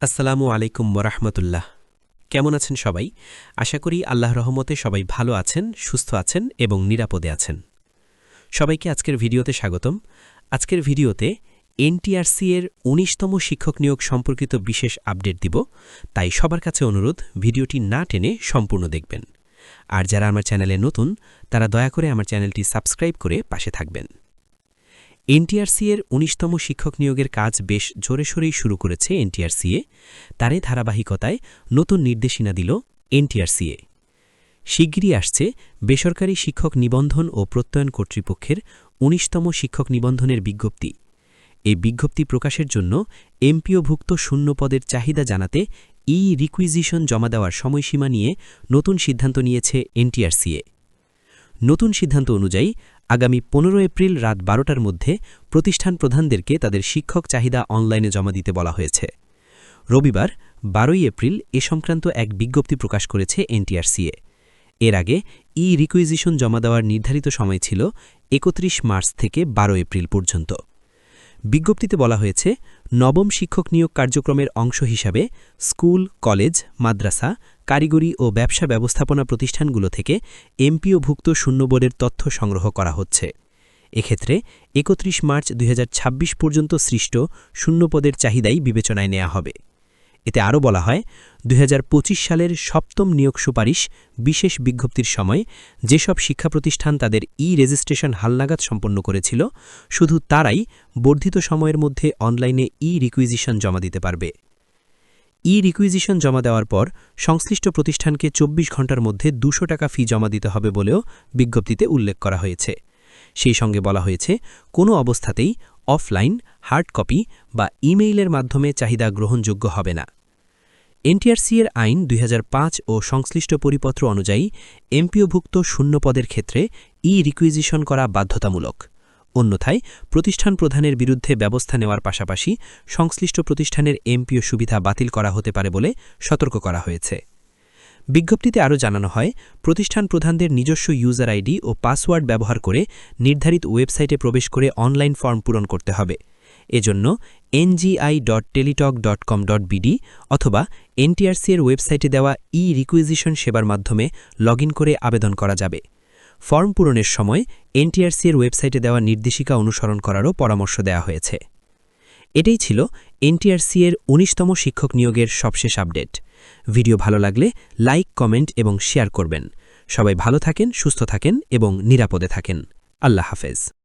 আসসালামু আলাইকুম ওরহমতুল্লাহ। কেমন আছেন সবাই? আশা করি আল্লাহর রহমতে সবাই ভালো আছেন, সুস্থ আছেন এবং নিরাপদে আছেন। সবাইকে আজকের ভিডিওতে স্বাগতম। আজকের ভিডিওতে এনটিআরসি এর ১৯তম শিক্ষক নিয়োগ সম্পর্কিত বিশেষ আপডেট দিব, তাই সবার কাছে অনুরোধ ভিডিওটি না টেনে সম্পূর্ণ দেখবেন। আর যারা আমার চ্যানেলে নতুন তারা দয়া করে আমার চ্যানেলটি সাবস্ক্রাইব করে পাশে থাকবেন। এনটিআরসি এর ১৯তম শিক্ষক নিয়োগের কাজ বেশ জোরেশোরেই শুরু করেছে এনটিআরসিএ। তারই ধারাবাহিকতায় নতুন নির্দেশনা দিল এনটিআরসিএ। শিগগিরই আসছে বেসরকারি শিক্ষক নিবন্ধন ও প্রত্যয়ন কর্তৃপক্ষের ১৯তম শিক্ষক নিবন্ধনের বিজ্ঞপ্তি। এই বিজ্ঞপ্তি প্রকাশের জন্য এমপিওভুক্ত শূন্য পদের চাহিদা জানাতে রিকুইজিশন জমা দেওয়ার সময়সীমা নিয়ে নতুন সিদ্ধান্ত নিয়েছে এনটিআরসিএ। নতুন সিদ্ধান্ত অনুযায়ী আগামী ১৫ এপ্রিল রাত ১২টার মধ্যে প্রতিষ্ঠান প্রধানদেরকে তাদের শিক্ষক চাহিদা অনলাইনে জমা দিতে বলা হয়েছে। রবিবার ১২ এপ্রিল এ সংক্রান্ত এক বিজ্ঞপ্তি প্রকাশ করেছে এনটিআরসিএ। এর আগে রিকুইজিশন জমা দেওয়ার নির্ধারিত সময় ছিল ৩১ মার্চ থেকে ১২ এপ্রিল পর্যন্ত। বিজ্ঞপ্তিতে বলা হয়েছে, নবম শিক্ষক নিয়োগ কার্যক্রমের অংশ হিসাবে স্কুল, কলেজ, মাদ্রাসা, কারিগরি ও ব্যবসা ব্যবস্থাপনা প্রতিষ্ঠানগুলো থেকে এমপিওভুক্ত শূন্যপদের তথ্য সংগ্রহ করা হচ্ছে। এক্ষেত্রে ৩১ মার্চ ২০২৬ পর্যন্ত সৃষ্ট শূন্যপদের চাহিদাই বিবেচনায় নেওয়া হবে। এতে আরও বলা হয়, ২০২৫ সালের সপ্তম নিয়োগ সুপারিশ বিশেষ বিজ্ঞপ্তির সময় যেসব শিক্ষা প্রতিষ্ঠান তাদের রেজিস্ট্রেশন হালনাগাদ সম্পন্ন করেছিল, শুধু তারাই বর্ধিত সময়ের মধ্যে অনলাইনে রিকুইজিশন জমা দিতে পারবে। রিকুইজিশন জমা দেওয়ার পর সংশ্লিষ্ট প্রতিষ্ঠানকে ২৪ ঘণ্টার মধ্যে ২০০ টাকা ফি জমা দিতে হবে বলেও বিজ্ঞপ্তিতে উল্লেখ করা হয়েছে। সেই সঙ্গে বলা হয়েছে, কোনো অবস্থাতেই অফলাইন, হার্ড কপি বা ইমেইলের মাধ্যমে চাহিদা গ্রহণযোগ্য হবে না। এনটিআরসি-এর আইন ২০০৫ ও সংশ্লিষ্ট পরিপত্র অনুযায়ী এমপিওভুক্ত শূন্যপদের ক্ষেত্রে রিকুইজিশন করা বাধ্যতামূলক। অন্যথায় প্রতিষ্ঠান প্রধানের বিরুদ্ধে ব্যবস্থা নেওয়ার পাশাপাশি সংশ্লিষ্ট প্রতিষ্ঠানের এমপিও সুবিধা বাতিল করা হতে পারে বলে সতর্ক করা হয়েছে। বিজ্ঞপ্তিতে আরও জানানো হয়, প্রতিষ্ঠান প্রধানদের নিজস্ব ইউজার আইডি ও পাসওয়ার্ড ব্যবহার করে নির্ধারিত ওয়েবসাইটে প্রবেশ করে অনলাইন ফর্ম পূরণ করতে হবে। এজন্য ngi.teletalk.com.bd অথবা এনটিআরসি-এর ওয়েবসাইটে দেওয়া রিকুইজিশন সেবার মাধ্যমে লগইন করে আবেদন করা যাবে। ফর্ম পূরণের সময় এনটিআরসি-এর ওয়েবসাইটে দেওয়া নির্দেশিকা অনুসরণ করারও পরামর্শ দেওয়া হয়েছে। এটাই ছিল এনটিআরসি-এর ১৯তম শিক্ষক নিয়োগের সবশেষ আপডেট। ভিডিও ভালো লাগলে লাইক, কমেন্ট এবং শেয়ার করবেন। সবাই ভালো থাকেন, সুস্থ থাকেন এবং নিরাপদে থাকেন। আল্লাহ হাফেজ।